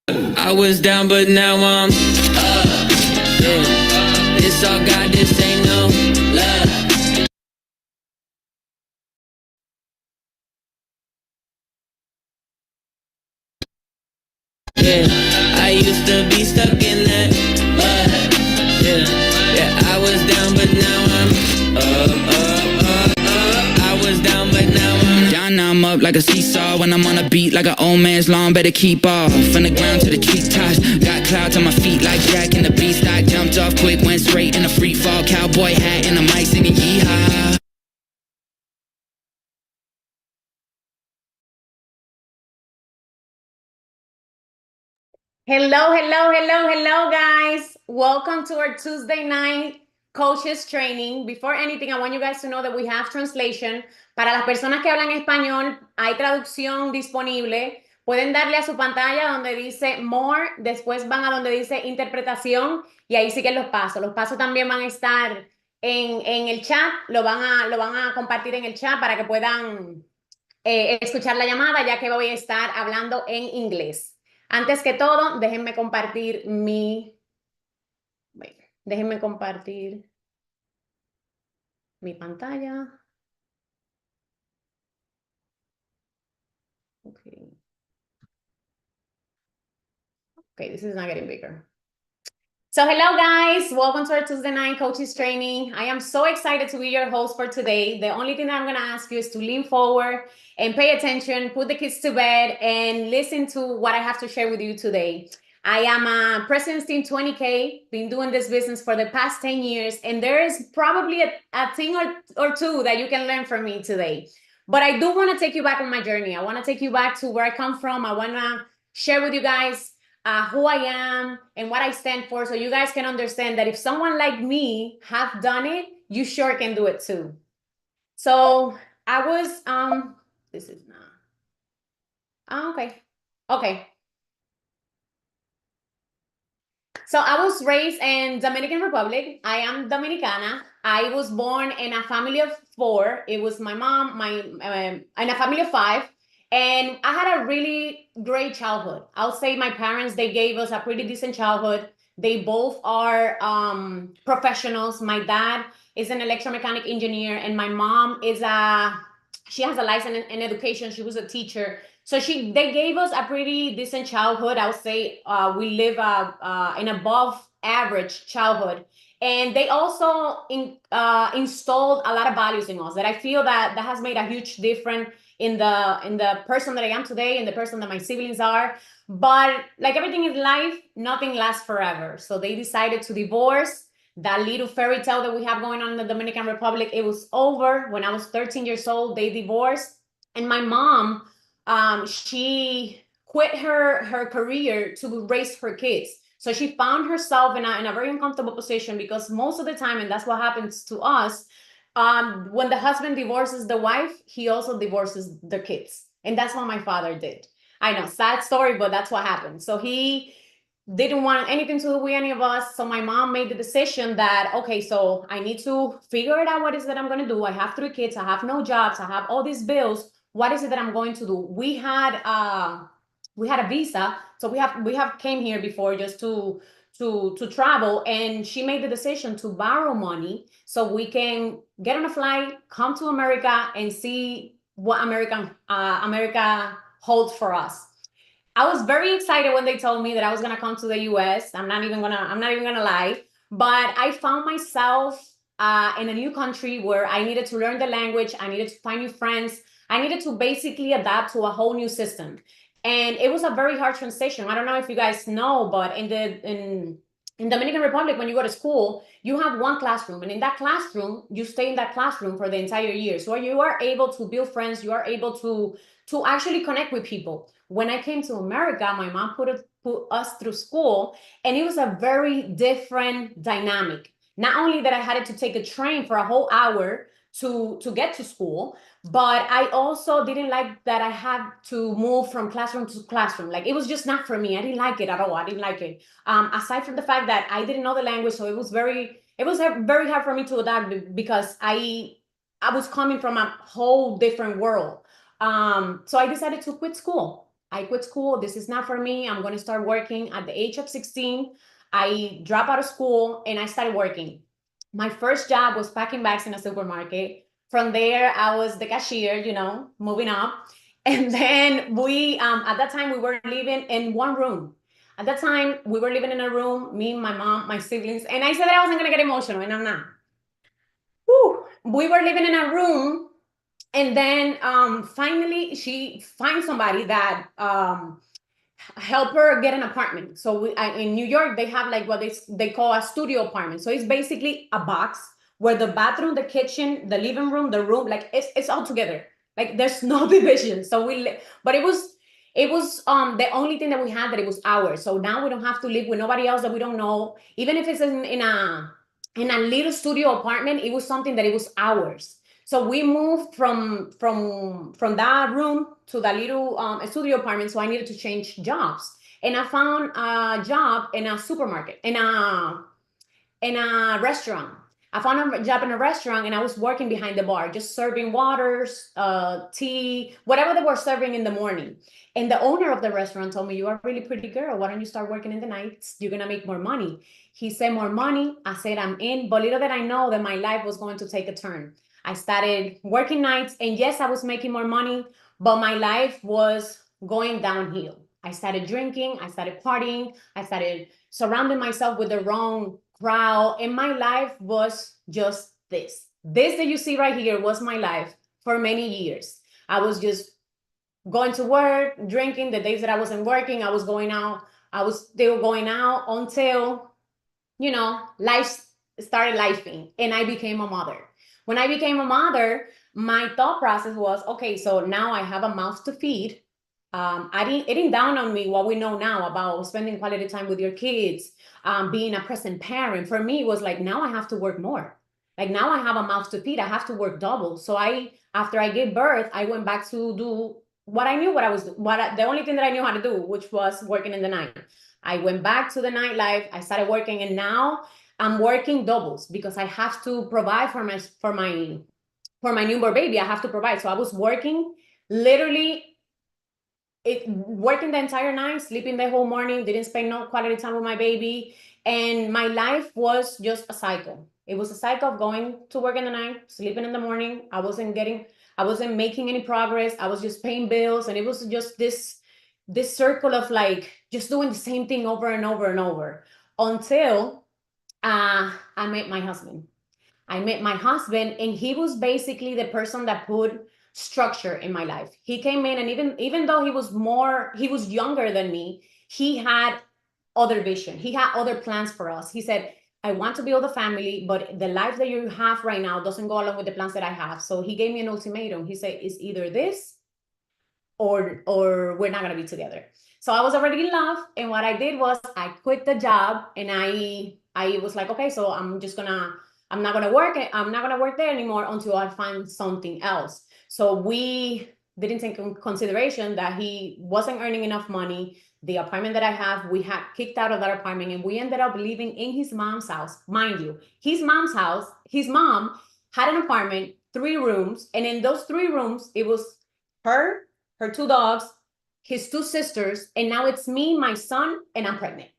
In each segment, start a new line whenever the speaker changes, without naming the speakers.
I was down, but now I'm up. Yeah. This all God, this ain't no love. Yeah, I used to be stuck in that mud. Yeah, I was down, but now I'm up. I was down, but now I'm up like a seesaw. When I'm on a beat like an old man's lawn, better keep off. From the ground to the treetops, got clouds on my feet like Jack in the Beanstalk. Jumped off quick, went straight in a free fall. Cowboy hat and a mic singing yeehaw.
Hello, guys. Welcome to our Tuesday night coaches training. Before anything, I want you guys to know that we have translation. Para las personas que hablan español, hay traducción disponible. Pueden darle a su pantalla donde dice more, después van a donde dice interpretación y ahí siguen los pasos. Los pasos también van a estar en el chat, lo van a compartir en el chat para que puedan escuchar la llamada, ya que voy a estar hablando en inglés. Antes que todo, déjenme compartir mi pantalla. Okay. Okay, this is not getting bigger. So hello guys, welcome to our Tuesday night coaches training. I am so excited to be your host for today. The only thing that I'm going to ask you is to lean forward and pay attention, put the kids to bed, and listen to what I have to share with you today. I am a President's Team 20K, been doing this business for the past 10 years, and there is probably a thing or two that you can learn from me today. But I do want to take you back on my journey. I want to take you back to where I come from. I want to share with you guys who I am and what I stand for, so you guys can understand that if someone like me have done it, you sure can do it too. So I was this is not okay. So I was raised in Dominican Republic. I am Dominicana. I was born in a family of four. It was my mom, and a family of five. And I had a really great childhood. I'll say my parents, they gave us a pretty decent childhood. They both are professionals. My dad is an electromechanic engineer, and my mom she has a license in education. She was a teacher. So they gave us a pretty decent childhood. I would say we live an above average childhood, and they also installed a lot of values in us that I feel that has made a huge difference in the person that I am today and the person that my siblings are. But like everything in life, nothing lasts forever. So they decided to divorce. That little fairy tale that we have going on in the Dominican Republic, it was over when I was 13 years old. They divorced, and my mom, she quit her career to raise her kids. So she found herself in a very uncomfortable position, because most of the time, and that's what happens to us, when the husband divorces the wife, he also divorces the kids. And that's what my father did. I know, sad story, but that's what happened. So he didn't want anything to do with any of us. So my mom made the decision that, okay, so I need to figure it out. What is it that I'm going to do? I have three kids. I have no jobs. I have all these bills. What is it that I'm going to do? We had a visa, so we have came here before just to travel, and she made the decision to borrow money so we can get on a flight, come to America, and see what America holds for us. I was very excited when they told me that I was gonna come to the US. I'm not even gonna lie, but I found myself in a new country where I needed to learn the language. I needed to find new friends. I needed to basically adapt to a whole new system, and it was a very hard transition. I don't know if you guys know, but in Dominican Republic, when you go to school, you have one classroom, and in that classroom, you stay in that classroom for the entire year. So you are able to build friends. You are able to actually connect with people. When I came to America, my mom put us through school, and it was a very different dynamic. Not only that I had to take a train for a whole hour to get to school, but I also didn't like that I had to move from classroom to classroom. Like, it was just not for me. I didn't like it at all. I didn't like it. Aside from the fact that I didn't know the language, so it was very hard for me to adapt, because I was coming from a whole different world. So I decided to quit school. I quit school. This is not for me. I'm going to start working at the age of 16. I dropped out of school and I started working. My first job was packing bags in a supermarket. From there, I was the cashier, moving up. And then at that time, we were living in one room. At that time, we were living in a room, me, my mom, my siblings. And I said that I wasn't going to get emotional, and I'm not. Whew. We were living in a room, and then finally she finds somebody that help her get an apartment. So in New York, they have like what they call a studio apartment. So it's basically a box where the bathroom, the kitchen, the living room, the room, like it's all together. Like there's no division. So but it was the only thing that we had that it was ours. So now we don't have to live with nobody else that we don't know. Even if it's in a little studio apartment, it was something that it was ours. So we moved from that room to the little studio apartment. So I needed to change jobs, and I found a job in a supermarket, in a restaurant. I found a job in a restaurant, and I was working behind the bar, just serving waters, tea, whatever they were serving in the morning. And the owner of the restaurant told me, "You are a really pretty girl. Why don't you start working in the nights? You're gonna make more money." He said, "More money." I said, "I'm in." But little did I know that my life was going to take a turn. I started working nights, and yes, I was making more money, but my life was going downhill. I started drinking, I started partying, I started surrounding myself with the wrong crowd, and my life was just this. This that you see right here was my life for many years. I was just going to work, drinking. The days that I wasn't working, I was going out. I was still going out until, life started lifing, and I became a mother. When I became a mother, my thought process was, okay, so now I have a mouth to feed. It didn't dawn on me what we know now about spending quality time with your kids, being a present parent. For me, it was like, now I have to work more. Like now I have a mouth to feed. I have to work double. So after I gave birth, I went back to do what I knew what I was the only thing that I knew how to do, which was working in the night. I went back to the nightlife. I started working, and now I'm working doubles because I have to provide for my newborn baby. I have to provide. So I was working literally working the entire night, sleeping the whole morning, didn't spend no quality time with my baby. And my life was just a cycle. It was a cycle of going to work in the night, sleeping in the morning. I wasn't making any progress. I was just paying bills. And it was just this circle of like just doing the same thing over and over and over until I met my husband. I met my husband, and he was basically the person that put structure in my life. He came in, and even though he was younger than me, he had other vision. He had other plans for us. He said, "I want to build a family, but the life that you have right now doesn't go along with the plans that I have." So he gave me an ultimatum. He said, "It's either this or we're not going to be together." So I was already in love, and what I did was I quit the job, and I was like, okay, so I'm not gonna work there anymore until I find something else. So we didn't take in consideration that he wasn't earning enough money. The apartment that I have, we had kicked out of that apartment, and we ended up living in his mom's house. Mind you, his mom's house, his mom had an apartment, 3 rooms, and in those 3 rooms, it was her 2 dogs, his 2 sisters, and now it's me, my son, and I'm pregnant.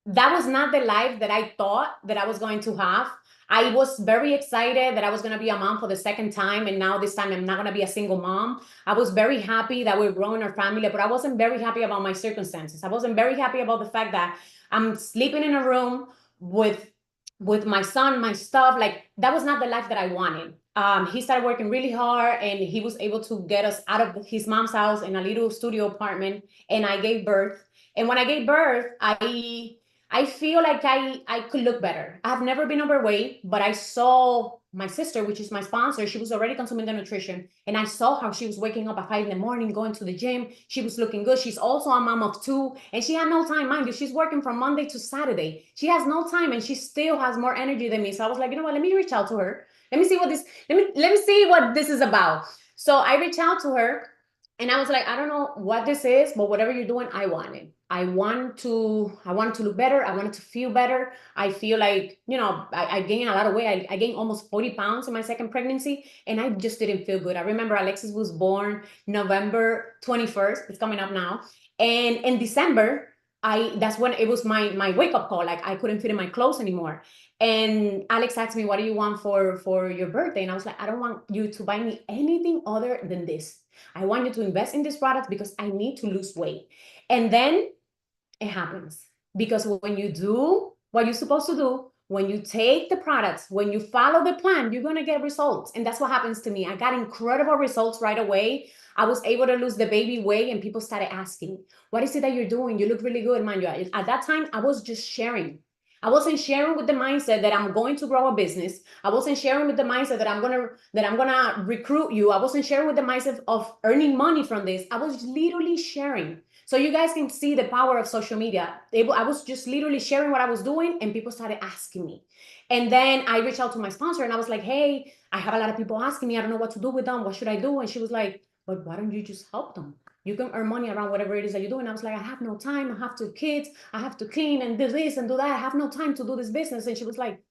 That was not the life that I thought that I was going to have. I was very excited that I was going to be a mom for the second time, and now this time I'm not going to be a single mom. I was very happy that we're growing our family, but I wasn't very happy about my circumstances. I wasn't very happy about the fact that I'm sleeping in a room with my son, my stuff. Like that was not the life that I wanted. He started working really hard, and he was able to get us out of his mom's house in a little studio apartment, and I gave birth. And when I gave birth, I feel like I could look better. I've never been overweight, but I saw my sister, which is my sponsor. She was already consuming the nutrition, and I saw how she was waking up at 5 in the morning, going to the gym. She was looking good. She's also a mom of 2, and she had no time. Mind you, she's working from Monday to Saturday. She has no time, and she still has more energy than me. So I was like, you know what? Let me reach out to her. Let me see what this is about. So I reached out to her, and I was like, I don't know what this is, but whatever you're doing, I want it. I want to look better. I wanted to feel better. I feel like, I gained a lot of weight. I gained almost 40 pounds in my second pregnancy, and I just didn't feel good. I remember Alexis was born November 21st. It's coming up now. And in December, that's when it was my wake up call. Like I couldn't fit in my clothes anymore. And Alex asked me, what do you want for your birthday? And I was like, I don't want you to buy me anything other than this. I want you to invest in this product because I need to lose weight. And then it happens. Because when you do what you're supposed to do, when you take the products, when you follow the plan, you're going to get results. And that's what happens to me. I got incredible results right away. I was able to lose the baby weight, and people started asking, what is it that you're doing? You look really good, man. At that time, I was just sharing. I wasn't sharing with the mindset that I'm going to grow a business. I wasn't sharing with the mindset that I'm gonna recruit you. I wasn't sharing with the mindset of earning money from this. I was literally sharing. So you guys can see the power of social media. I was just literally sharing what I was doing, and people started asking me. And then I reached out to my sponsor, and I was like, hey, I have a lot of people asking me. I don't know what to do with them. What should I do? And she was like, but why don't you just help them? You can earn money around whatever it is that you do. And I was like, I have no time. I have 2 kids. I have to clean and do this and do that. I have no time to do this business. And she was like,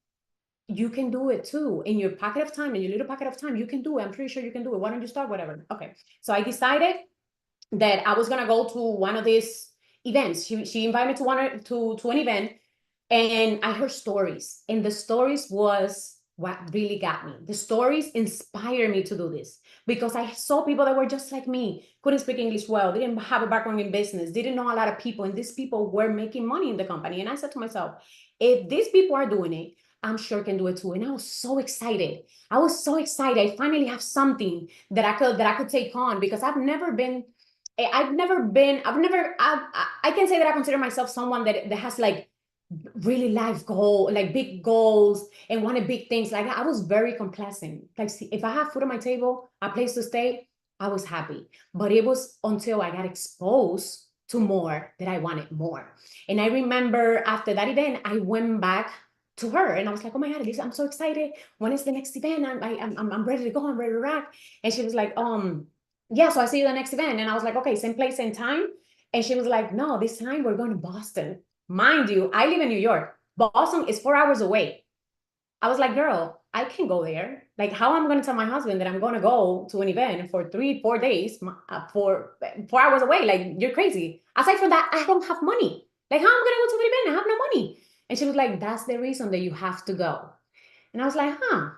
you can do it too. In your pocket of time, in your little pocket of time, you can do it. I'm pretty sure you can do it. Why don't you start? Whatever. Okay. So I decided that I was gonna go to one of these events. She invited me to an event, and I heard stories, and the stories was what really got me. The stories inspired me to do this because I saw people that were just like me, couldn't speak English well, didn't have a background in business, didn't know a lot of people, and these people were making money in the company. And I said to myself, if these people are doing it, I'm sure I can do it too. And I was so excited. I was so excited. I finally have something that I could take on, because I can say that I consider myself someone that has like really life goal, like big goals and wanted big things. Like I was very complacent. Like if I have food on my table, a place to stay, I was happy. But it was until I got exposed to more that I wanted more. And I remember after that event, I went back to her and I was like, oh my God, Elisa, I'm so excited. When is the next event? I'm ready to go. I'm ready to rock. And she was like, yeah, so I see you the next event. And I was like, okay, same place, same time. And she was like, no, this time we're going to Boston. Mind you, I live in New York. Boston is 4 hours away. I was like, girl, I can go there. Like, how am I going to tell my husband that I'm going to go to an event for 3-4 days for 4 hours away? Like, you're crazy. Aside from that, I don't have money. Like, how am I going to go to an event? I have no money. And she was like, that's the reason that you have to go. And I was like, huh,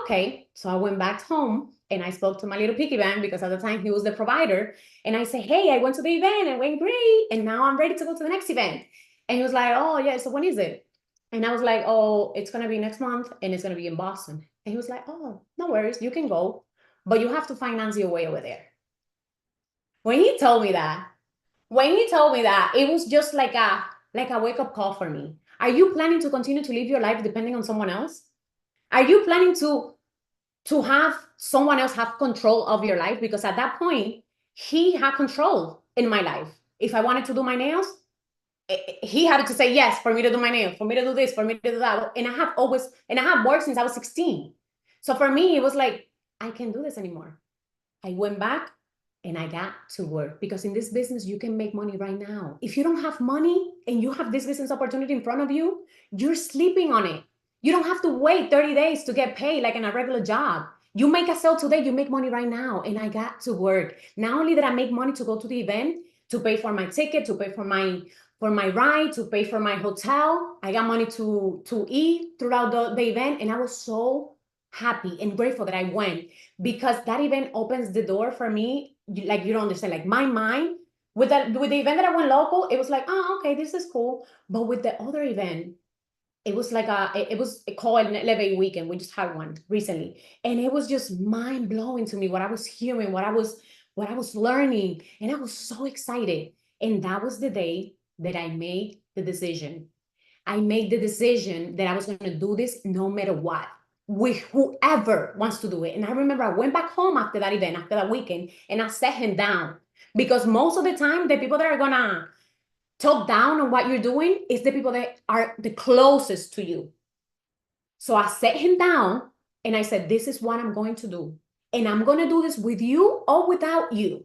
okay. So I went back home and I spoke to my little piggy bank, because at the time he was the provider. And I said, hey, I went to the event and went great. And now I'm ready to go to the next event. And he was like, oh, yeah. So when is it? And I was like, oh, it's going to be next month and it's going to be in Boston. And he was like, oh, no worries. You can go, but you have to finance your way over there. When he told me that, it was just like a wake up call for me. Are you planning to continue to live your life depending on someone else? Are you planning to have someone else have control of your life? Because at that point, he had control in my life. If I wanted to do my nails, he had to say yes for me to do my nails, for me to do this, for me to do that. And I have worked since I was 16. So for me, it was like, I can't do this anymore. I went back and I got to work, because in this business, you can make money right now. If you don't have money and you have this business opportunity in front of you, you're sleeping on it. You don't have to wait 30 days to get paid like in a regular job. You make a sale today, you make money right now. And I got to work. Not only did I make money to go to the event, to pay for my ticket, to pay for my ride, to pay for my hotel. I got money to eat throughout the event. And I was so happy and grateful that I went, because that event opens the door for me. Like, you don't understand, like my mind with the event that I went local, it was like, oh, okay, this is cool. But with the other event, it was like it was called an Elevate Weekend. We just had one recently, and it was just mind blowing to me what I was hearing, what I was learning, and I was so excited. And that was the day that I made the decision. I made the decision that I was going to do this no matter what, with whoever wants to do it. And I remember I went back home after that event, after that weekend, and I sat him down, because most of the time, the people that are gonna talk down on what you're doing is the people that are the closest to you. So I sat him down and I said, this is what I'm going to do. And I'm going to do this with you or without you.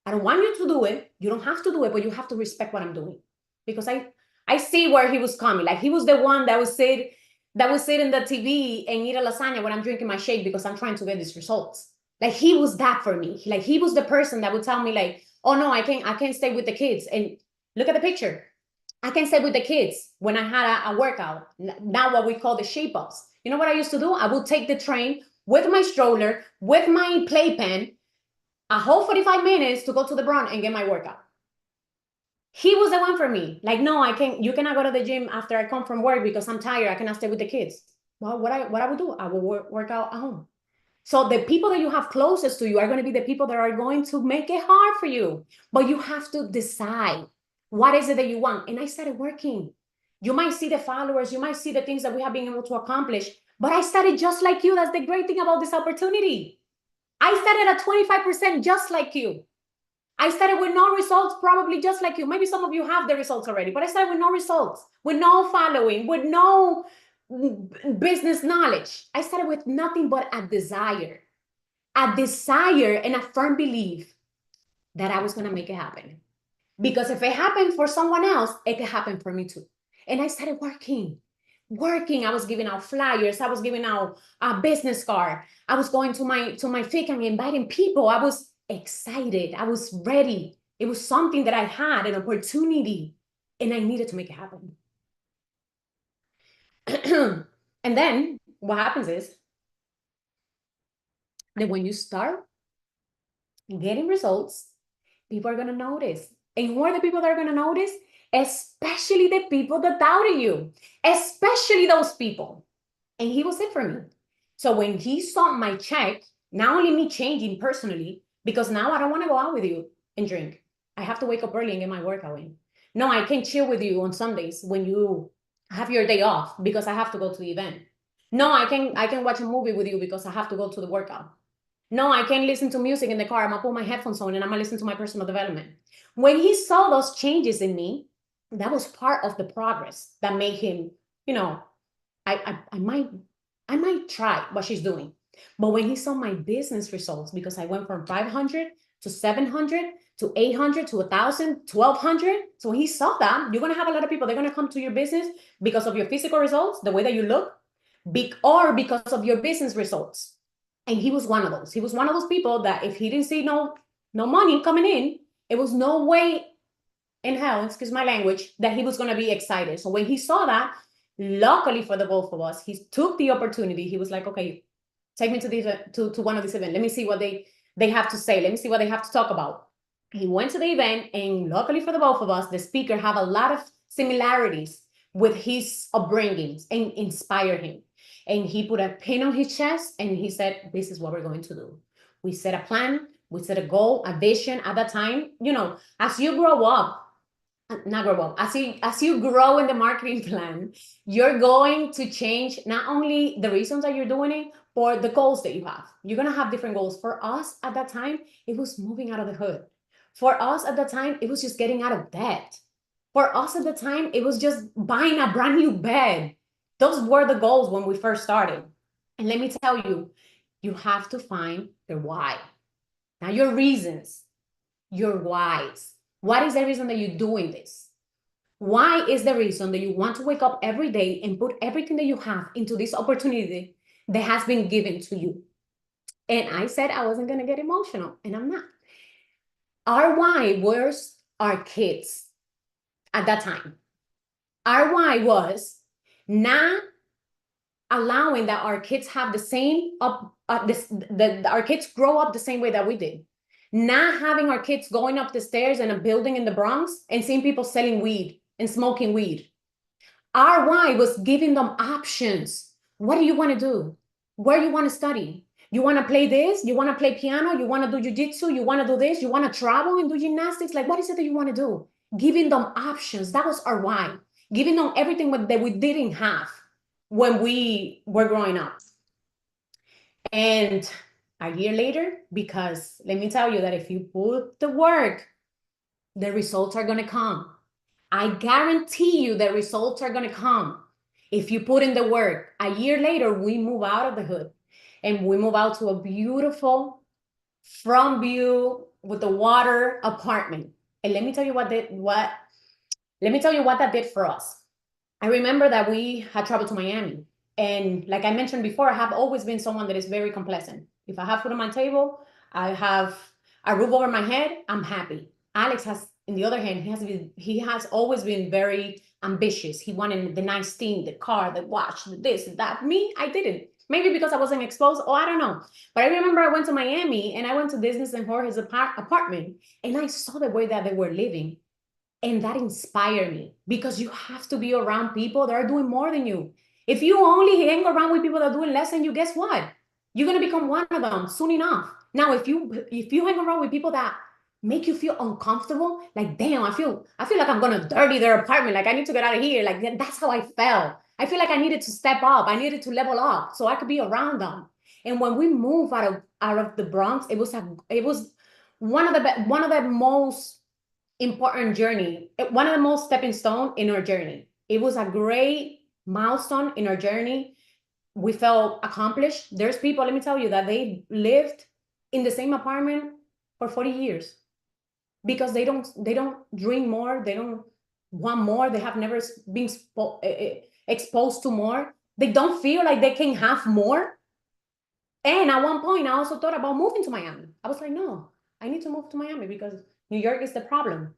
I don't want you to do it. You don't have to do it, but you have to respect what I'm doing. Because I see where he was coming. Like he was the one that would sit in the TV and eat a lasagna when I'm drinking my shake because I'm trying to get these results. Like he was that for me. Like he was the person that would tell me like, oh no, I can't stay with the kids. And look at the picture. I can stay with the kids when I had a workout. Now what we call the shape ups. You know what I used to do? I would take the train with my stroller, with my playpen, a whole 45 minutes to go to the Bronx and get my workout. He was the one for me. Like, no, I can't, you cannot go to the gym after I come from work because I'm tired. I cannot stay with the kids. Well, what I would do, I will work out at home. So the people that you have closest to you are going to be the people that are going to make it hard for you. But you have to decide what is it that you want. And I started working. You might see the followers, you might see the things that we have been able to accomplish, but I started just like you. That's the great thing about this opportunity. I started at 25% just like you. I started with no results, probably just like you. Maybe some of you have the results already, but I started with no results, with no following, with no business knowledge. I started with nothing but a desire and a firm belief that I was going to make it happen. Because if it happened for someone else, it could happen for me too. And I started working. I was giving out flyers. I was giving out a business card. I was going to my FIC and inviting people. I was excited. I was ready. It was something that I had, an opportunity, and I needed to make it happen. And then what happens is that when you start getting results, people are going to notice. And who are the people that are going to notice? Especially the people that doubted you, especially those people. And he was it for me. So when he saw my check, not only me changing personally, because now I don't want to go out with you and drink. I have to wake up early and get my workout in. No, I can chill with you on Sundays when you have your day off because I have to go to the event. No, I can watch a movie with you because I have to go to the workout. No, I can't listen to music in the car. I'm gonna put my headphones on and I'm gonna listen to my personal development. When he saw those changes in me, that was part of the progress that made him, you know, I might try what she's doing. But when he saw my business results, because I went from 500 to 700 to 800 to 1,000, 1,200. So when he saw that, you're going to have a lot of people, they're going to come to your business because of your physical results, the way that you look, or because of your business results. And he was one of those. He was one of those people that if he didn't see no money coming in, it was no way in hell, excuse my language, that he was going to be excited. So when he saw that, luckily for the both of us, he took the opportunity. He was like, okay, take me to one of these events. Let me see what they have to say. Let me see what they have to talk about. He went to the event, and luckily for the both of us, the speaker have a lot of similarities with his upbringings and inspire him. And he put a pin on his chest and he said, this is what we're going to do. We set a plan, we set a goal, a vision. At that time, as you grow up, not grow up, as you grow in the marketing plan, you're going to change not only the reasons that you're doing it, but the goals that you have. You're going to have different goals. For us at that time, it was moving out of the hood. For us at the time, it was just getting out of debt. For us at the time, it was just buying a brand new bed. Those were the goals when we first started. And let me tell you, you have to find the why. Now, your reasons, your whys. What is the reason that you're doing this? Why is the reason that you want to wake up every day and put everything that you have into this opportunity that has been given to you? And I said I wasn't going to get emotional, and I'm not. Our why was our kids at that time. Our why was not allowing that our kids have the same our kids grow up the same way that we did. Not having our kids going up the stairs in a building in the Bronx and seeing people selling weed and smoking weed. Our why was giving them options. What do you want to do? Where do you want to study? You want to play this? You want to play piano? You want to do jiu-jitsu? You want to do this? You want to travel and do gymnastics? Like, what is it that you want to do? Giving them options. That was our why. Giving them everything that we didn't have when we were growing up. And a year later, because let me tell you that if you put the work, the results are going to come. I guarantee you the results are going to come if you put in the work. A year later, we move out of the hood and we move out to a beautiful front view with the water apartment. And let me tell you what that did for us. I remember that we had traveled to Miami. And like I mentioned before, I have always been someone that is very complacent. If I have food on my table, I have a roof over my head, I'm happy. Alex has, on the other hand, he has always been very ambitious. He wanted the nice thing, the car, the watch, this, that. Me, I didn't. Maybe because I wasn't exposed, or I don't know. But I remember I went to Miami and I went to Business and Jorge's apartment, and I saw the way that they were living. And that inspired me, because you have to be around people that are doing more than you. If you only hang around with people that are doing less than you, guess what? You're gonna become one of them soon enough. Now, if you hang around with people that make you feel uncomfortable, like, damn, I feel like I'm gonna dirty their apartment, like I need to get out of here. Like, that's how I felt. I feel like I needed to step up, I needed to level up so I could be around them. And when we moved out of the Bronx, it was one of the most important journey, one of the most stepping stone in our journey. It was a great milestone in our journey. We felt accomplished. There's people, let me tell you, that they lived in the same apartment for 40 years because they don't dream more, they don't want more, they have never been exposed to more, they don't feel like they can have more. And at one point, I also thought about moving to Miami. I was like, no, I need to move to Miami because New York is the problem.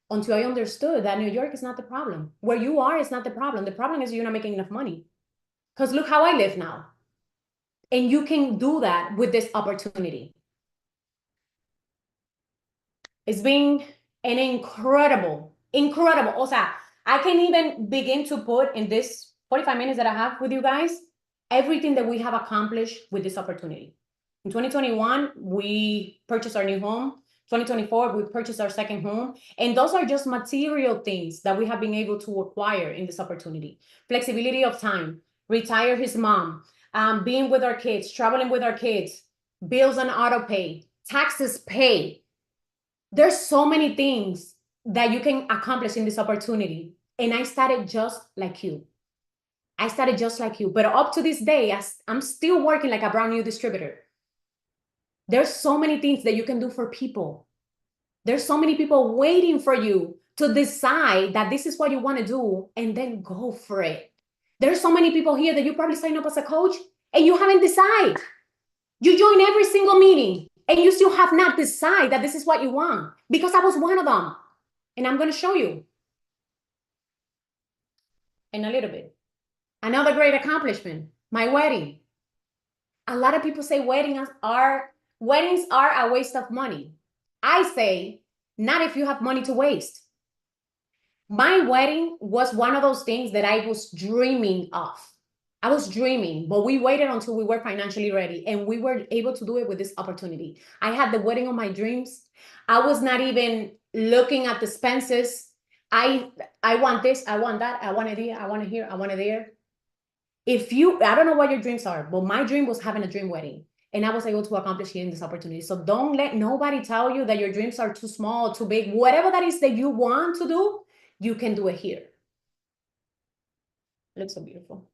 Until I understood that New York is not the problem. Where you are is not the problem. The problem is you're not making enough money. Because look how I live now. And you can do that with this opportunity. It's been an incredible. O sea, I can even begin to put in this 45 minutes that I have with you guys, everything that we have accomplished with this opportunity. In 2021, we purchased our new home. 2024, we purchased our second home. And those are just material things that we have been able to acquire in this opportunity. Flexibility of time, retire his mom, being with our kids, traveling with our kids, bills on auto pay, taxes paid. There's so many things that you can accomplish in this opportunity. And I started just like you. But up to this day, I'm still working like a brand new distributor. There's so many things that you can do for people. There's so many people waiting for you to decide that this is what you want to do and then go for it. There's so many people here that you probably sign up as a coach and you haven't decided. You join every single meeting and you still have not decided that this is what you want, because I was one of them. And I'm going to show you in a little bit. Another great accomplishment, my wedding. A lot of people say weddings are a waste of money. I say, not if you have money to waste. My wedding was one of those things that I was dreaming of. I was dreaming, but we waited until we were financially ready, and we were able to do it with this opportunity. I had the wedding of my dreams. I was not even looking at the expenses. I want this, I want that, I want it here, I want it here, I want it there. I don't know what your dreams are, but my dream was having a dream wedding. And I was able to accomplish it in this opportunity. So don't let nobody tell you that your dreams are too small, too big. Whatever that is that you want to do, you can do it here. It looks so beautiful.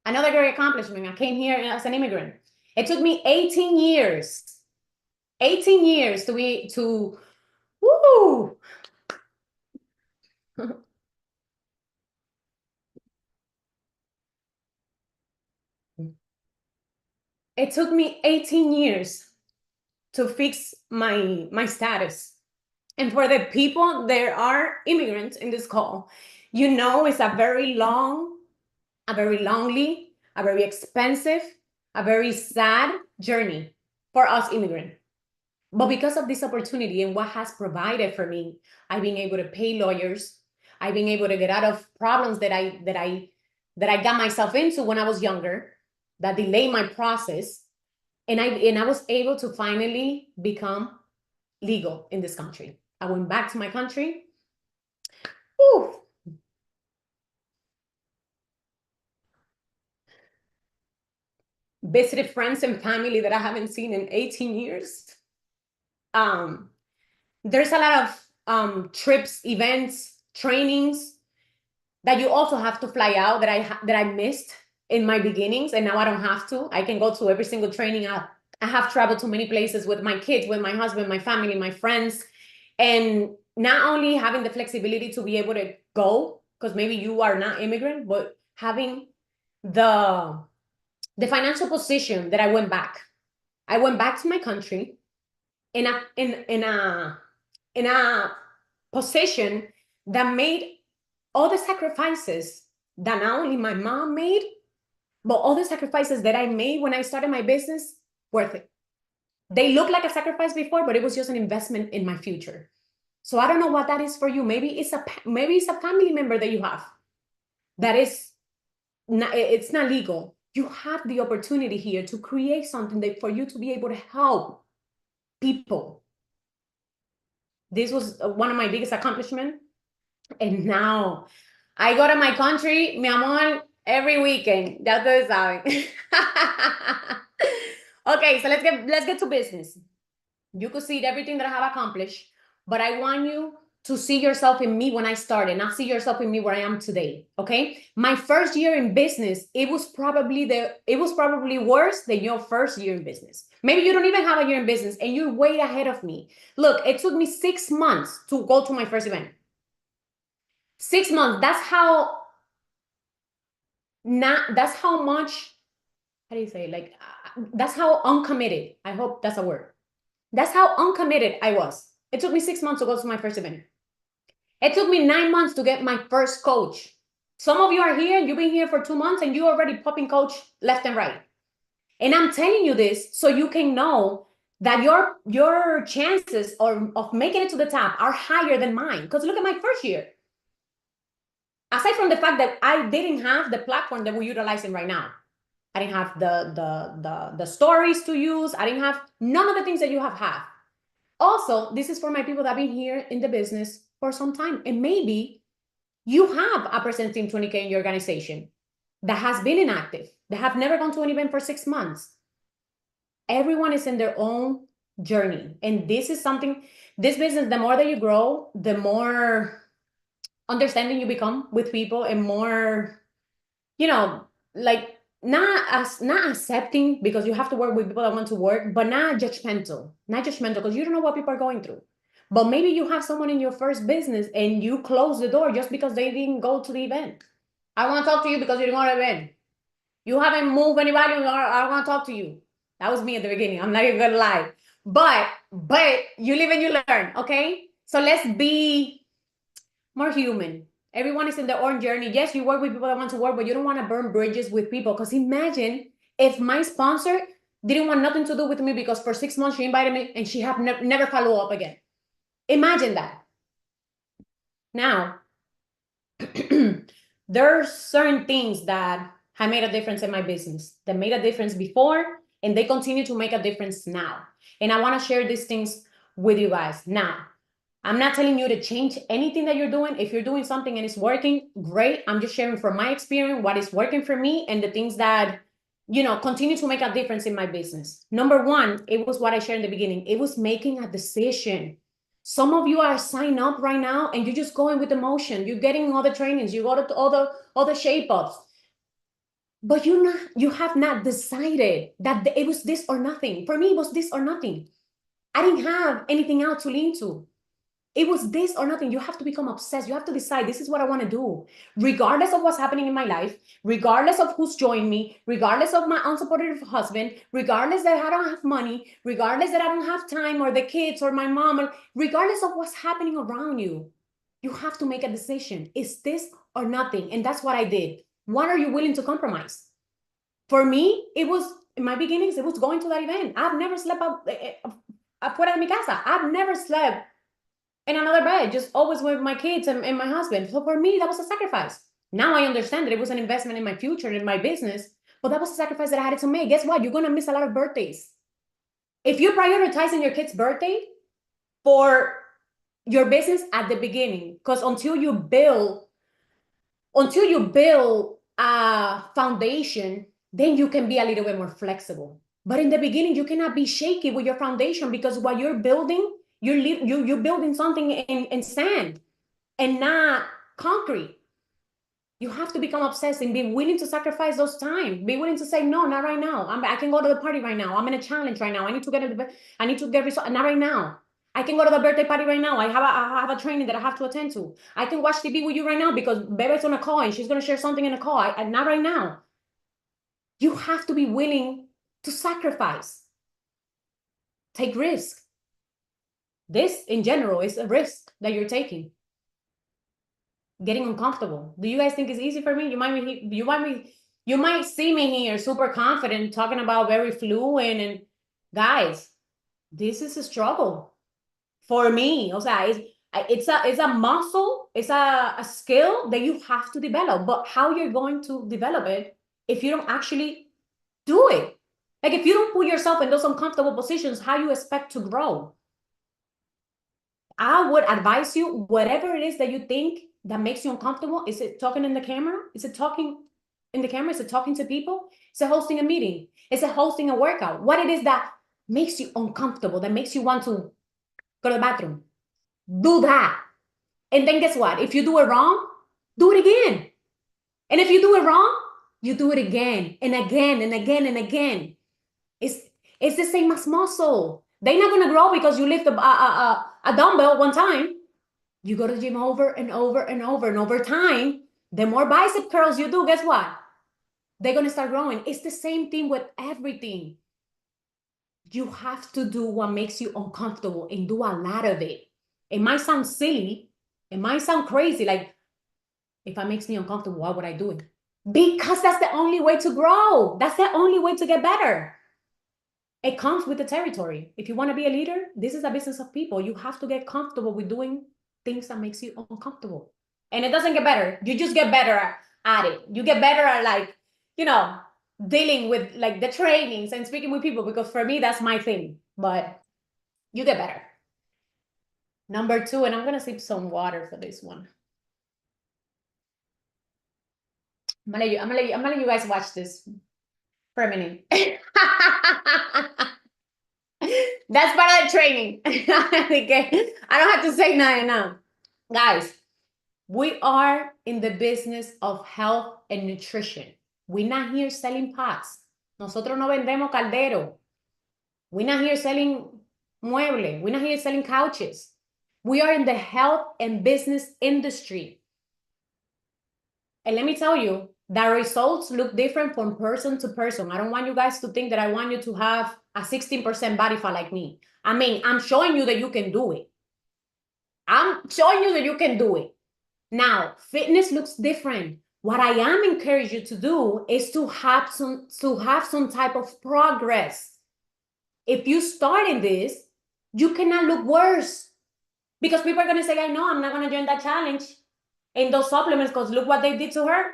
Another great accomplishment. I came here as an immigrant. It took me 18 years. 18 years woo! It took me 18 years to fix my status. And for the people, there are immigrants in this call, you know, it's a very long, a very lonely, a very expensive, a very sad journey for us immigrants. But because of this opportunity and what has provided for me, I've been able to pay lawyers. I've been able to get out of problems that I got myself into when I was younger, that delayed my process. And I was able to finally become legal in this country. I went back to my country. Whew. Visited friends and family that I haven't seen in 18 years. There's a lot of trips, events, trainings that you also have to fly out that I missed in my beginnings, and now I don't have to. I can go to every single training I have traveled to many places with my kids, with my husband, my family, my friends, and not only having the flexibility to be able to go, because maybe you are not immigrant, but having the financial position that I went back. I went back to my country in a position that made all the sacrifices that not only my mom made, but all the sacrifices that I made when I started my business worth it. They look like a sacrifice before, but it was just an investment in my future. So I don't know what that is for you. Maybe it's a family member that you have that is not, it's not legal. You have the opportunity here to create something that for you to be able to help people. This was one of my biggest accomplishments. And now I go to my country, mi amor, every weekend. Ya ustedes saben. Okay, so let's get to business. You could see everything that I have accomplished, but I want you to see yourself in me when I started, not see yourself in me where I am today. Okay. My first year in business, it was probably worse than your first year in business. Maybe you don't even have a year in business and you're way ahead of me. Look, it took me 6 months to go to my first event. 6 months. That's how much, how do you say, like, that's how uncommitted, I hope that's a word. That's how uncommitted I was. It took me 6 months to go to my first event. It took me 9 months to get my first coach. Some of you are here, you've been here for 2 months and you're already popping coach left and right. And I'm telling you this so you can know that your chances of making it to the top are higher than mine. Because look at my first year. Aside from the fact that I didn't have the platform that we're utilizing right now. I didn't have the stories to use. I didn't have none of the things that you have had. Also, this is for my people that have been here in the business for some time. And maybe you have a presenting 20K in your organization that has been inactive, that have never gone to an event for 6 months. Everyone is in their own journey. And this is something, this business, the more that you grow, the more understanding you become with people and more, like, not accepting, because you have to work with people that want to work, but not judgmental because you don't know what people are going through. But maybe you have someone in your first business and you close the door just because they didn't go to the event. I want to talk to you because you didn't go to the event. You haven't moved anybody. I want to talk to you. That was me at the beginning. I'm not even gonna lie. But you live and you learn, okay? So let's be more human. Everyone is in their own journey. Yes, you work with people that want to work, but you don't want to burn bridges with people. Because imagine if my sponsor didn't want nothing to do with me because for 6 months she invited me and she have never follow up again. Imagine that. Now, there are certain things that have made a difference in my business, that made a difference before, and they continue to make a difference now. And I want to share these things with you guys. Now, I'm not telling you to change anything that you're doing. If you're doing something and it's working, great. I'm just sharing from my experience what is working for me and the things that, continue to make a difference in my business. Number one, it was what I shared in the beginning. It was making a decision. Some of you are signed up right now and you're just going with emotion. You're getting all the trainings. You go to all the shape ups. But you have not decided that it was this or nothing. For me, it was this or nothing. I didn't have anything else to lean to. It was this or nothing. You have to become obsessed. You have to decide, this is what I want to do. Regardless of what's happening in my life, regardless of who's joined me, regardless of my unsupportive husband, regardless that I don't have money, regardless that I don't have time, or the kids or my mom, or regardless of what's happening around you, you have to make a decision. Is this or nothing? And that's what I did. What are you willing to compromise? For me, it was, in my beginnings, it was going to that event. I've never slept afuera de mi casa. I've never slept in another bed, just always with my kids and my husband. So for me, that was a sacrifice. Now I understand that it was an investment in my future, in my business, but that was a sacrifice that I had to make. Guess what? You're going to miss a lot of birthdays. If you're prioritizing your kid's birthday for your business at the beginning, because until you build a foundation, then you can be a little bit more flexible. But in the beginning, you cannot be shaky with your foundation, because what you're building, you're building something in sand and not concrete. You have to become obsessed and be willing to sacrifice those time. Be willing to say, no, not right now. I can go to the party right now. I'm in a challenge right now. I need to get results. Not right now. I can go to the birthday party right now. I have a training that I have to attend to. I can watch TV with you right now because Bebe's on a call and she's going to share something in a call. Not right now. You have to be willing to sacrifice. Take risk. This, in general, is a risk that you're taking. Getting uncomfortable. Do you guys think it's easy for me? You might see me here super confident talking about very fluent, and guys, this is a struggle for me. O sea, it's a muscle, it's a skill that you have to develop. But how you're going to develop it if you don't actually do it? Like if you don't put yourself in those uncomfortable positions, how you expect to grow? I would advise you, whatever it is that you think that makes you uncomfortable. Is it talking in the camera? Is it talking in the camera? Is it talking to people? Is it hosting a meeting? Is it hosting a workout? What it is that makes you uncomfortable, that makes you want to go to the bathroom? Do that. And then guess what? If you do it wrong, do it again. And if you do it wrong, you do it again and again and again and again. It's the same as muscle. They're not gonna grow because you lift a dumbbell one time. You go to the gym over and over and over, and over time, the more bicep curls you do, guess what? They're gonna start growing. It's the same thing with everything. You have to do what makes you uncomfortable and do a lot of it. It might sound silly, it might sound crazy, like, if it makes me uncomfortable, why would I do it? Because that's the only way to grow. That's the only way to get better. It comes with the territory. If you want to be a leader, this is a business of people. You have to get comfortable with doing things that makes you uncomfortable. And it doesn't get better. You just get better at it. You get better at, like, dealing with like the trainings and speaking with people, because for me, that's my thing. But you get better. Number 2, and I'm going to sip some water for this one. I'm gonna let you guys watch this for a minute. That's part of the training. Okay. I don't have to say nothing now. Guys, we are in the business of health and nutrition. We're not here selling pots. Nosotros no vendemos caldero. We're not here selling muebles. We're not here selling couches. We are in the health and business industry. And let me tell you, the results look different from person to person. I don't want you guys to think that I want you to have a 16% body fat like me. I mean, I'm showing you that you can do it. I'm showing you that you can do it. Now, fitness looks different. What I am encouraging you to do is to have some type of progress. If you start in this, you cannot look worse, because people are going to say, I know, I'm not going to join that challenge and those supplements because look what they did to her.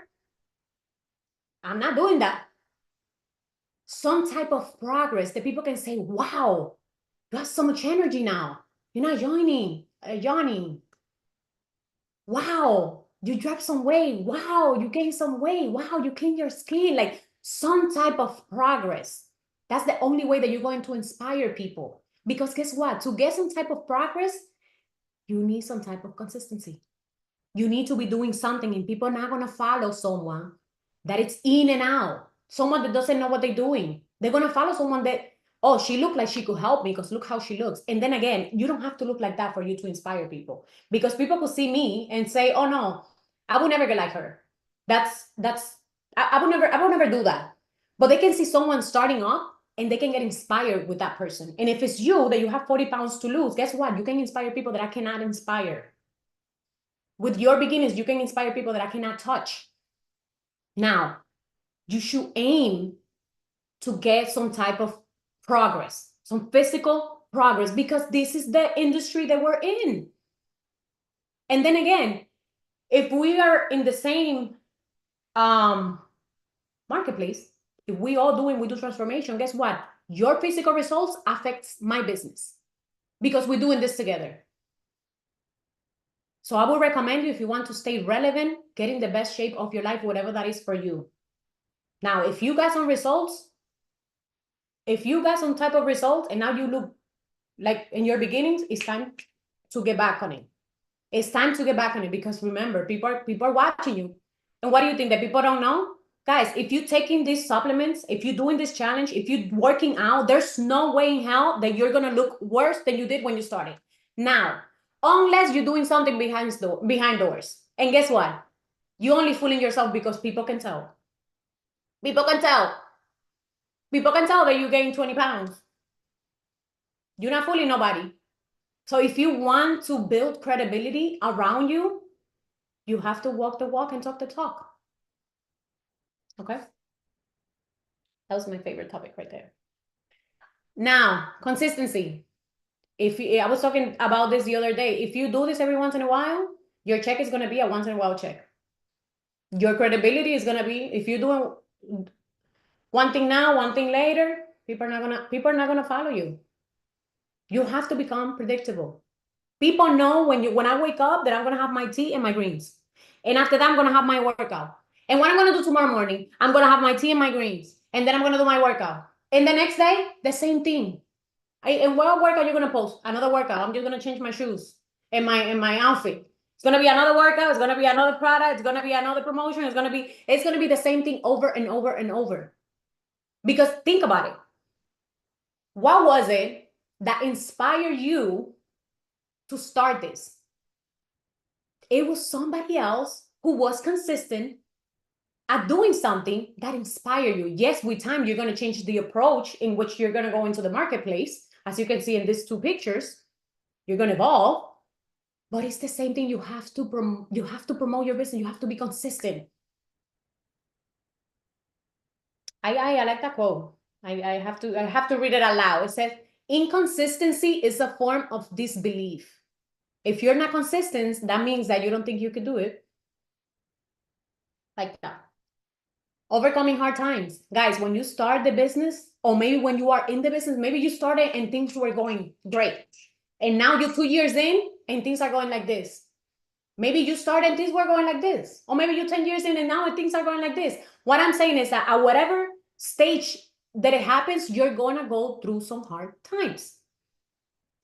I'm not doing that. Some type of progress that people can say, wow, you have so much energy now. You're not yawning. Wow, you dropped some weight. Wow, you gained some weight. Wow, you cleaned your skin. Like some type of progress. That's the only way that you're going to inspire people. Because guess what? To get some type of progress, you need some type of consistency. You need to be doing something, and people are not going to follow someone that it's in and out. Someone that doesn't know what they're doing. They're going to follow someone that, oh, she looked like she could help me because look how she looks. And then again, you don't have to look like that for you to inspire people, because people could see me and say, oh no, I would never get like her. I would never do that. But they can see someone starting up and they can get inspired with that person. And if it's you that you have 40 pounds to lose, guess what? You can inspire people that I cannot inspire. With your beginnings, you can inspire people that I cannot touch. Now, you should aim to get some type of progress, some physical progress, because this is the industry that we're in. And then again, if we are in the same marketplace, if we do transformation, guess what? Your physical results affects my business, because we're doing this together. So I would recommend you, if you want to stay relevant, get in the best shape of your life, whatever that is for you. Now, if you got some results, if you got some type of results and now you look like in your beginnings, it's time to get back on it. It's time to get back on it, because remember, people are watching you. And what do you think that people don't know? Guys, if you're taking these supplements, if you're doing this challenge, if you're working out, there's no way in hell that you're gonna look worse than you did when you started. Now, unless you're doing something behind doors. And guess what? You're only fooling yourself because people can tell. People can tell. People can tell that you gained 20 pounds. You're not fooling nobody. So if you want to build credibility around you, you have to walk the walk and talk the talk. Okay? That was my favorite topic right there. Now, consistency. I was talking about this the other day. If you do this every once in a while, your check is going to be a once in a while check. Your credibility is going to be, if you're doing one thing now, one thing later, people are not gonna follow you. You have to become predictable. People know when I wake up that I'm gonna have my tea and my greens. And after that, I'm gonna have my workout. And what I'm gonna do tomorrow morning, I'm gonna have my tea and my greens. And then I'm gonna do my workout. And the next day, the same thing. And what workout you're gonna post? Another workout. I'm just gonna change my shoes and my outfit. It's gonna be another workout. It's gonna be another product. It's gonna be another promotion. It's gonna be the same thing over and over and over. Because think about it. What was it that inspired you to start this? It was somebody else who was consistent at doing something that inspired you. Yes, with time, you're going to change the approach in which you're going to go into the marketplace. As you can see in these two pictures, you're going to evolve. But it's the same thing. You have to promote your business. You have to be consistent. I like that quote. I have to read it aloud. It says, inconsistency is a form of disbelief. If you're not consistent, that means that you don't think you could do it. Like that. Overcoming hard times. Guys, when you start the business, or maybe when you are in the business, maybe you started and things were going great. And now you're 2 years in and things are going like this. Maybe you started and things were going like this. Or maybe you're 10 years in and now things are going like this. What I'm saying is that at whatever stage that it happens, you're going to go through some hard times.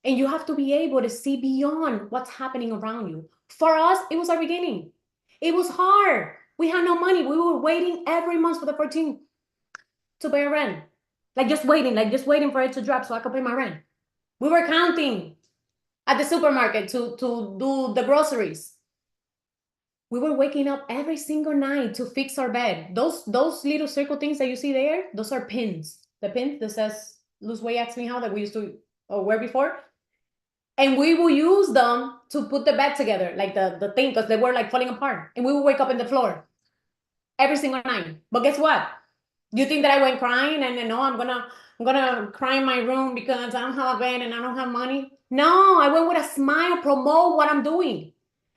And you have to be able to see beyond what's happening around you. For us, it was our beginning. It was hard. We had no money. We were waiting every month for the 14th to pay our rent. Just waiting for it to drop so I could pay my rent. We were counting at the supermarket to do the groceries. We were waking up every single night to fix our bed. Those little circle things that you see there, those are pins. The pin that says lose weight, ask me how, that we used to wear before. And we will use them to put the bed together, like the thing, because they were like falling apart. And we would wake up in the floor every single night. But guess what? You think that I went crying and no, I'm gonna cry in my room because I don't have a bed and I don't have money? No, I went with a smile, promote what I'm doing.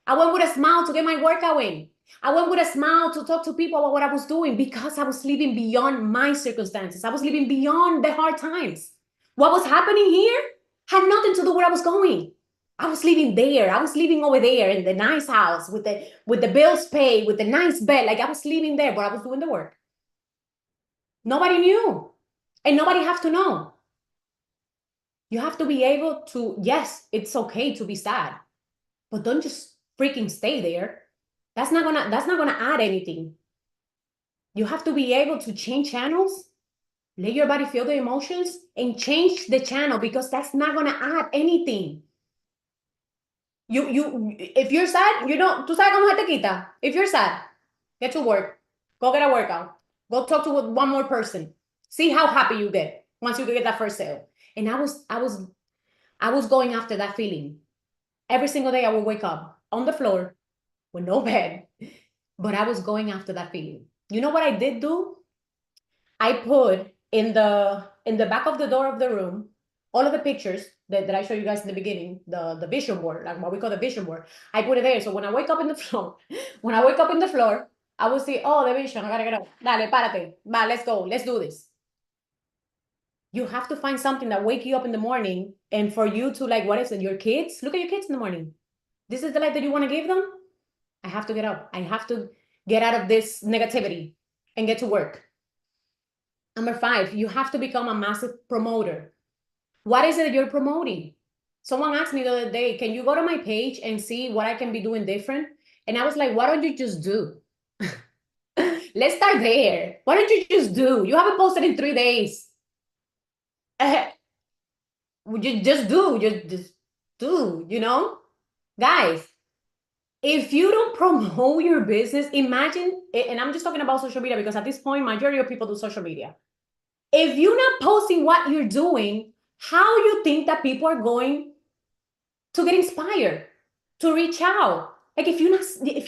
I went with a smile to get my workout in. I went with a smile to talk to people about what I was doing because I was living beyond my circumstances. I was living beyond the hard times. What was happening here had nothing to do with where I was going. I was living there. I was living over there in the nice house with the bills paid, with the nice bed. I was living there, but I was doing the work. Nobody knew. And nobody have to know. You have to be able to, yes, it's okay to be sad, but don't just freaking stay there. That's not gonna add anything. You have to be able to change channels, let your body feel the emotions, and change the channel, because that's not gonna add anything. If you're sad, tú sabes cómo se te quita. If you're sad, get to work, go get a workout, go talk to one more person, see how happy you get once you get that first sale. And I was going after that feeling. Every single day I would wake up on the floor with no bed, but I was going after that feeling. You know what I did do? I put in the back of the door of the room all of the pictures that I showed you guys in the beginning, the vision board, like what we call the vision board. I put it there. So when I wake up in the floor, I will see, oh, the vision, I gotta get up. Dale, párate. Va, let's go. Let's do this. You have to find something that wake you up in the morning, and for you to, like, what is it? Your kids? Look at your kids in the morning. This is the life that you want to give them? I have to get up. I have to get out of this negativity and get to work. Number 5, you have to become a massive promoter. What is it that you're promoting? Someone asked me the other day, can you go to my page and see what I can be doing different? And I was like, why don't you just do? Let's start there. Why don't you just do? You haven't posted in 3 days. You just do. Just do, you know? Guys, if you don't promote your business, imagine, and I'm just talking about social media because at this point, majority of people do social media. If you're not posting what you're doing, how you think that people are going to get inspired, to reach out? Like if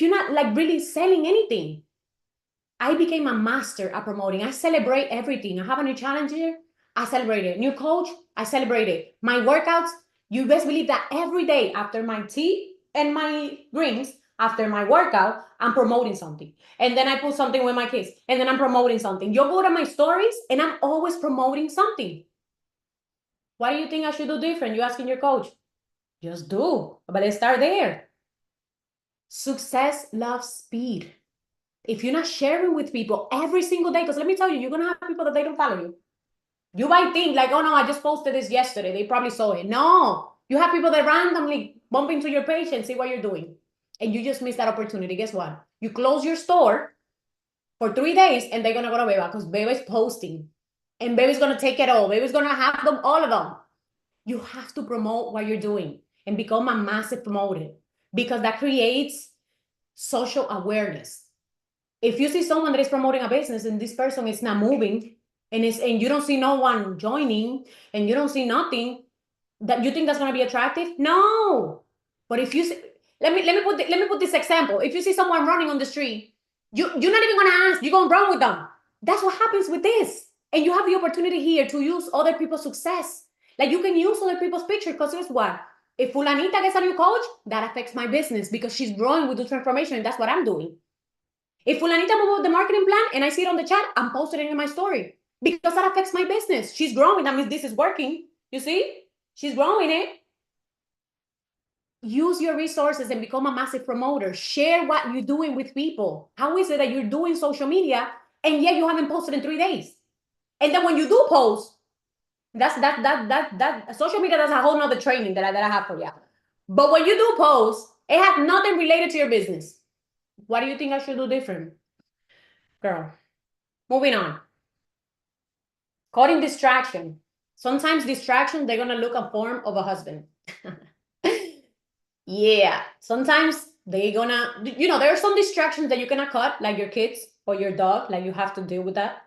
you're not like really selling anything. I became a master at promoting. I celebrate everything. I have a new challenge here. I celebrate it. New coach, I celebrate it. My workouts, you best believe that every day after my tea and my greens, after my workout, I'm promoting something. And then I put something with my kids. And then I'm promoting something. You go to my stories and I'm always promoting something. What do you think I should do different? You asking your coach. Just do. But let's start there. Success loves speed. If you're not sharing with people every single day, because let me tell you, you're going to have people that they don't follow you. You might think like, oh no, I just posted this yesterday. They probably saw it. No, you have people that randomly bump into your page and see what you're doing. And you just missed that opportunity. Guess what? You close your store for 3 days and they're going to go to Beba because Beba is posting. And Beba's going to take it all. Beba's going to have them, all of them. You have to promote what you're doing and become a massive promoter because that creates social awareness. If you see someone that is promoting a business and this person is not moving and you don't see no one joining and you don't see nothing, that you think that's going to be attractive? No. But if you see, let me put this example. If you see someone running on the street, you're not even going to ask, you're going to run with them. That's what happens with this. And you have the opportunity here to use other people's success. Like you can use other people's picture because guess what? If Fulanita gets a new coach, that affects my business because she's growing with the transformation and that's what I'm doing. If Fulanita move up the marketing plan and I see it on the chat, I'm posting it in my story because that affects my business. She's growing. That means this is working. You see? She's growing it. Use your resources and become a massive promoter. Share what you're doing with people. How is it that you're doing social media and yet you haven't posted in 3 days? And then when you do post, that social media, that's a whole nother training that I have for you. But when you do post, it has nothing related to your business. What do you think I should do different? Girl, moving on. Cutting distraction. Sometimes distraction, they're going to look a form of a husband. Yeah. Sometimes they're going to, there are some distractions that you cannot cut, like your kids or your dog, like you have to deal with that.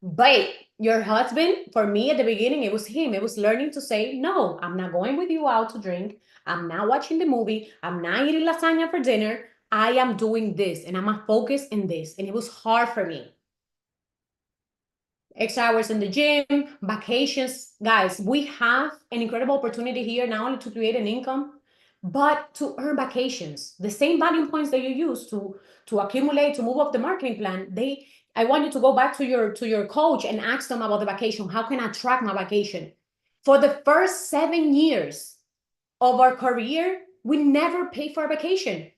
But your husband, for me at the beginning, it was him. It was learning to say, no, I'm not going with you out to drink. I'm not watching the movie. I'm not eating lasagna for dinner. I am doing this and I'm a focus in this. And it was hard for me. Extra hours in the gym, vacations. Guys, we have an incredible opportunity here, not only to create an income, but to earn vacations. The same value points that you use to accumulate, to move up the marketing plan, I want you to go back to your coach and ask them about the vacation. How can I track my vacation? For the first 7 years of our career, we never paid for a vacation.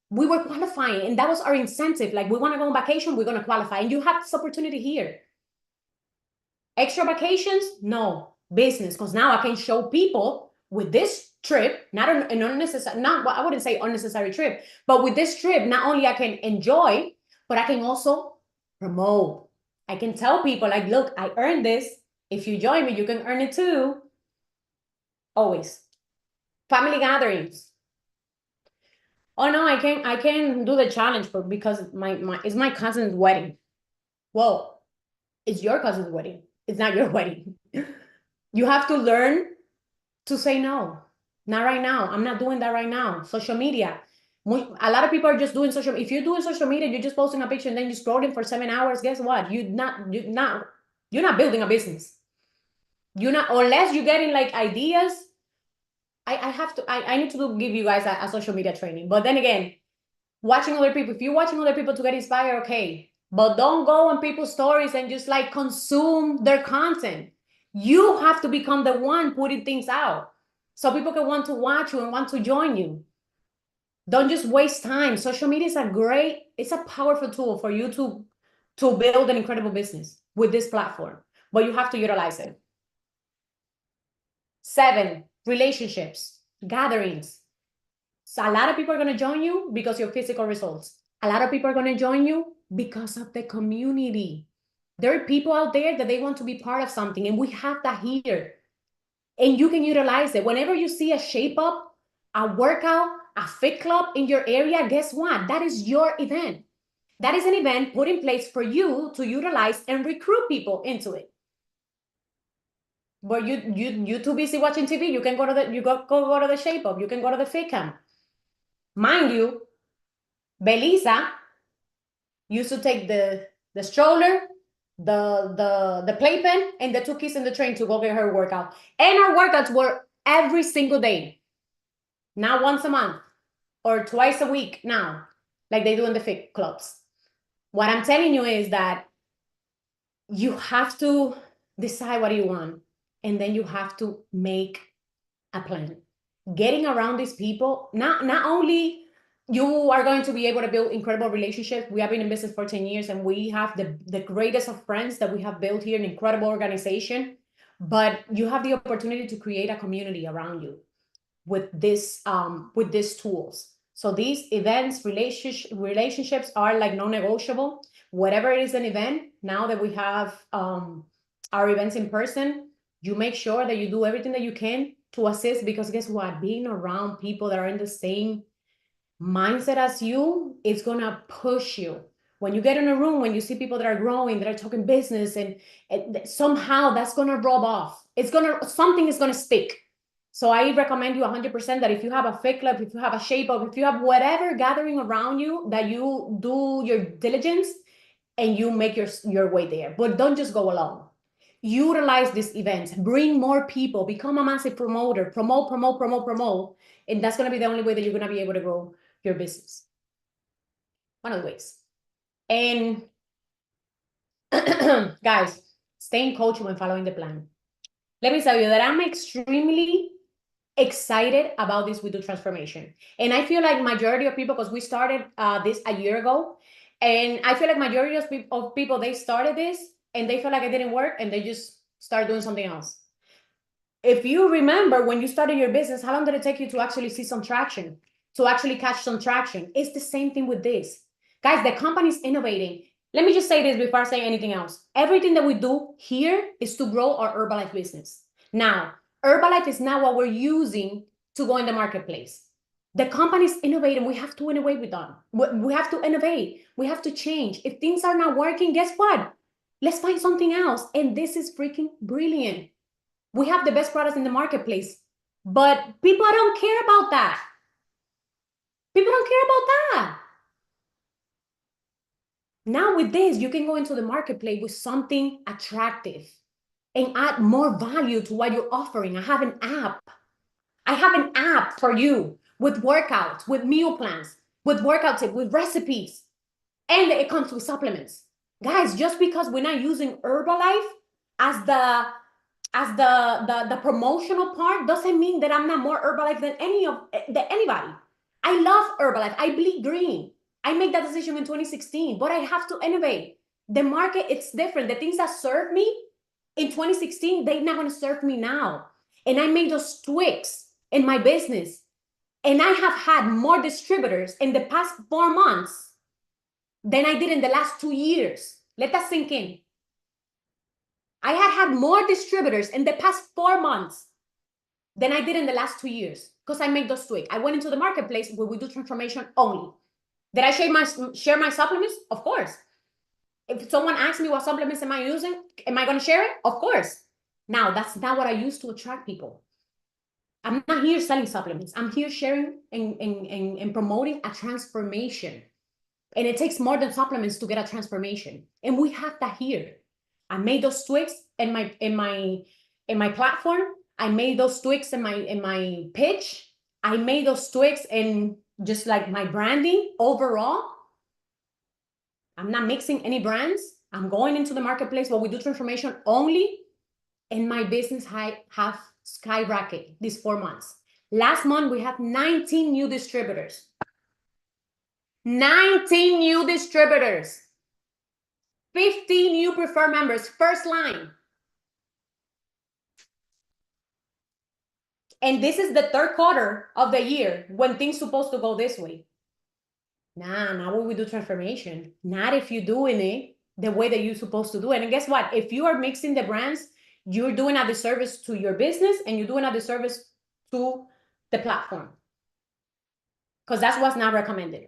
We were qualifying, and that was our incentive. Like, we want to go on vacation, we're going to qualify. And you have this opportunity here. Extra vacations? No. Business, because now I can show people with this trip, not an unnecessary, I wouldn't say unnecessary trip, but with this trip, not only I can enjoy, but I can also promote. I can tell people like, look, I earned this. If you join me, you can earn it too. Always. Family gatherings. Oh no, I can't do the challenge because it's my cousin's wedding. Well, it's your cousin's wedding. It's not your wedding. You have to learn to say no. Not right now. I'm not doing that right now. Social media. A lot of people are just doing social. If you're doing social media, you're just posting a picture and then you're scrolling for 7 hours. Guess what? You're not building a business. You're not, unless you're getting like ideas. I need to give you guys a social media training. But then again, watching other people, if you're watching other people to get inspired, okay. But don't go on people's stories and just like consume their content. You have to become the one putting things out so people can want to watch you and want to join you. Don't just waste time. Social media is it's a powerful tool for you to build an incredible business with this platform, but you have to utilize it. 7, relationships, gatherings. So a lot of people are going to join you because of your physical results. A lot of people are going to join you Because of the community. There are people out there that they want to be part of something, and we have that here. And you can utilize it. Whenever you see a shape up, a workout, a fit club in your area, guess what? That is your event. That is an event put in place for you to utilize and recruit people into it. But you too busy watching TV, you can go to the shape up, you can go to the fit camp. Mind you, Belisa used to take the stroller, the playpen, and the two kids in the train to go get her workout. And our workouts were every single day, not once a month or twice a week now, like they do in the fit clubs. What I'm telling you is that you have to decide what you want, and then you have to make a plan. Getting around these people, not only you are going to be able to build incredible relationships. We have been in business for 10 years and we have the greatest of friends that we have built here, an incredible organization, but you have the opportunity to create a community around you with these tools. So these events, relationships are like non-negotiable. Whatever it is an event, now that we have our events in person, you make sure that you do everything that you can to assist, because guess what? Being around people that are in the same mindset as you, it's gonna push you. When you get in a room, when you see people that are growing, that are talking business, and somehow that's gonna rub off. Something is gonna stick. So I recommend you 100% that if you have a fit club, if you have a shape up, if you have whatever gathering around you, that you do your diligence and you make your way there. But don't just go alone. Utilize these events, bring more people, become a massive promoter, promote, and that's going to be the only way that you're going to be able to grow your business. One of the ways. And guys, staying coachable and following the plan. Let me tell you that I'm extremely excited about this We Do transformation. And I feel like majority of people, because we started this a year ago, and I feel like majority of people, they started this and they feel like it didn't work and they just start doing something else. If you remember when you started your business, how long did it take you to actually see some traction, to actually catch some traction? It's the same thing with this. Guys, the company's innovating. Let me just say this before I say anything else. Everything that we do here is to grow our Herbalife business. Now, Herbalife is not what we're using to go in the marketplace. The company's innovating. We have to innovate with them. We have to innovate. We have to change. If things are not working, guess what? Let's find something else. And this is freaking brilliant. We have the best products in the marketplace, but people don't care about that. People don't care about that. Now with this, you can go into the marketplace with something attractive and add more value to what you're offering. I have an app. I have an app for you with workouts, with meal plans, with workout tips, with recipes, and it comes with supplements. Guys, just because we're not using Herbalife as the promotional part doesn't mean that I'm not more Herbalife than anybody. I love Herbalife. I bleed green. I made that decision in 2016, but I have to innovate. The market, it's different. The things that serve me in 2016, they're not going to serve me now. And I made those tweaks in my business. And I have had more distributors in the past 4 months than I did in the last 2 years. Let that sink in. I had more distributors in the past 4 months than I did in the last 2 years, because I made those tweaks. I went into the marketplace where we do transformation only. Did I share my supplements? Of course. If someone asks me what supplements am I using, am I going to share it? Of course. Now, that's not what I use to attract people. I'm not here selling supplements. I'm here sharing and promoting a transformation. And it takes more than supplements to get a transformation. And we have that here. I made those tweaks in my platform. I made those tweaks in my pitch. I made those tweaks in just like my branding overall. I'm not mixing any brands. I'm going into the marketplace where we do transformation only. And my business have skyrocketed these 4 months. Last month, we have 19 new distributors. 19 new distributors. 50 new preferred members, first line. And this is the third quarter of the year when things supposed to go this way. Nah, not when we do transformation. Not if you're doing it the way that you're supposed to do it. And guess what? If you are mixing the brands, you're doing a disservice to your business and you're doing a disservice to the platform. Because that's what's not recommended.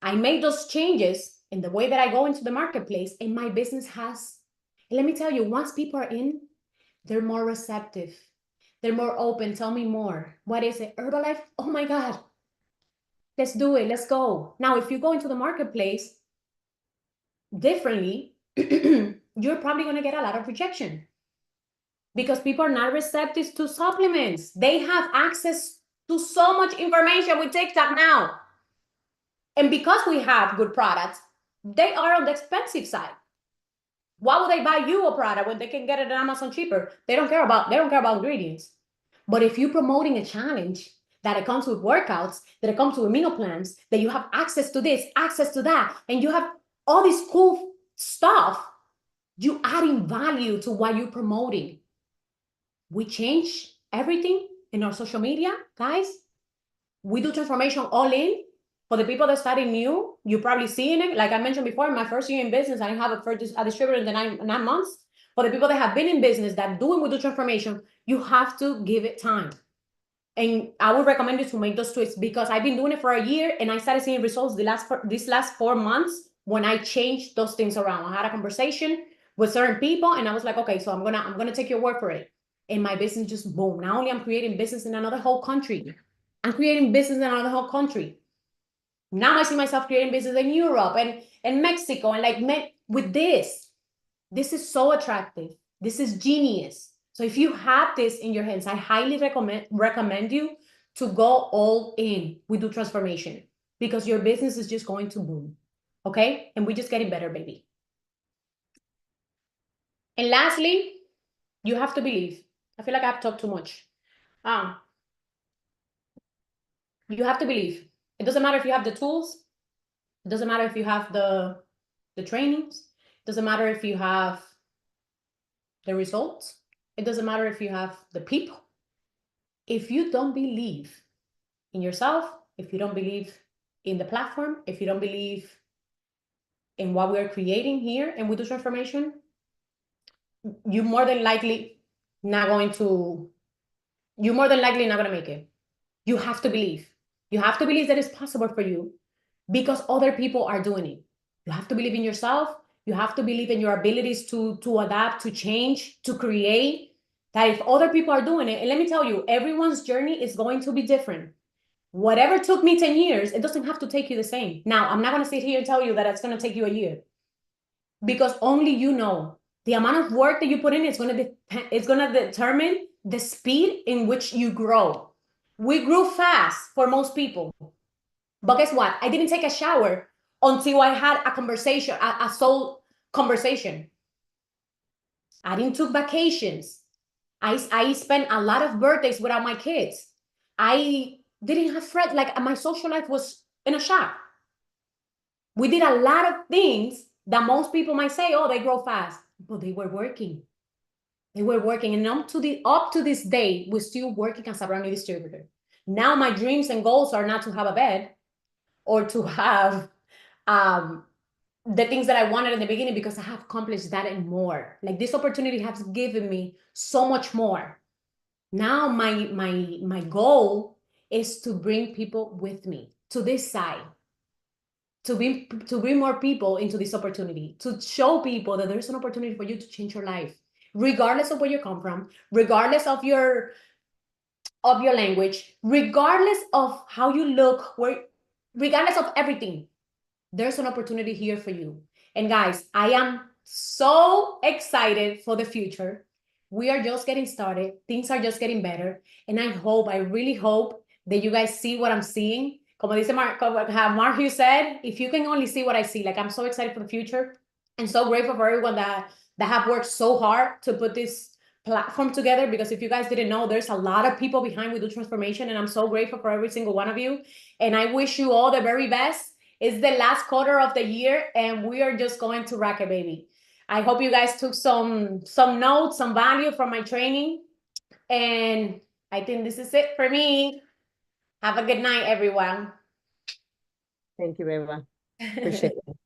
I made those changes in the way that I go into the marketplace, and my business has, and let me tell you, once people are in, they're more receptive. They're more open. Tell me more. What is it? Herbalife? Oh my God. Let's do it. Let's go. Now, if you go into the marketplace differently, you're probably going to get a lot of rejection because people are not receptive to supplements. They have access to so much information with TikTok now. And because we have good products, they are on the expensive side. Why would they buy you a product when they can get it on Amazon cheaper? They don't care about ingredients. But if you're promoting a challenge that it comes with workouts, that it comes with meal plans, that you have access to this, access to that, and you have all this cool stuff, you adding value to what you're promoting. We change everything in our social media, guys. We do transformation all in. For the people that started new, you're probably seeing it. Like I mentioned before, in my first year in business, I didn't have a distributor in the 9 months. For the people that have been in business that doing with the transformation, you have to give it time. And I would recommend you to make those tweaks because I've been doing it for a year and I started seeing results these last 4 months when I changed those things around. I had a conversation with certain people and I was like, okay, so I'm gonna take your word for it. And my business just boom. Not only I'm creating business in another whole country, I'm creating business in another whole country. Now I see myself creating business in Europe and Mexico and like with this is so attractive. This is genius. So if you have this in your hands, I highly recommend you to go all in with the transformation because your business is just going to boom. Okay? And we're just getting better, baby. And lastly, you have to believe. I feel like I've talked too much. You have to believe. It doesn't matter if you have the tools. It doesn't matter if you have the trainings. It doesn't matter if you have the results. It doesn't matter if you have the people. If you don't believe in yourself, if you don't believe in the platform, if you don't believe in what we're creating here and with the transformation, you're more than likely not going to make it. You have to believe. You have to believe that it's possible for you because other people are doing it. You have to believe in yourself. You have to believe in your abilities to adapt, to change, to create. That if other people are doing it, and let me tell you, everyone's journey is going to be different. Whatever took me 10 years, it doesn't have to take you the same. Now, I'm not going to sit here and tell you that it's going to take you a year because only you know. The amount of work that you put in is going to determine the speed in which you grow. We grew fast for most people. But guess what? I didn't take a shower until I had a conversation, a soul conversation. I didn't took vacations. I spent a lot of birthdays without my kids. I didn't have friends. Like my social life was in a shock. We did a lot of things that most people might say, oh, they grow fast, but they were working. They were working, and up to this day, we're still working as a brand new distributor. Now my dreams and goals are not to have a bed or to have the things that I wanted in the beginning because I have accomplished that and more. Like this opportunity has given me so much more. Now my goal is to bring people with me to this side, to bring more people into this opportunity, to show people that there's an opportunity for you to change your life, regardless of where you come from, regardless of your language, regardless of how you look, regardless of everything. There's an opportunity here for you. And guys, I am so excited for the future. We are just getting started. Things are just getting better. And I really hope that you guys see what I'm seeing. Como dice Mark Hughes said, if you can only see what I see, like I'm so excited for the future and so grateful for everyone that have worked so hard to put this platform together, because if you guys didn't know, there's a lot of people behind We Do Transformation, and I'm so grateful for every single one of you. And I wish you all the very best. It's the last quarter of the year, and we are just going to rock it, baby. I hope you guys took some notes, some value from my training. And I think this is it for me. Have a good night, everyone.
Thank you very much. Appreciate it.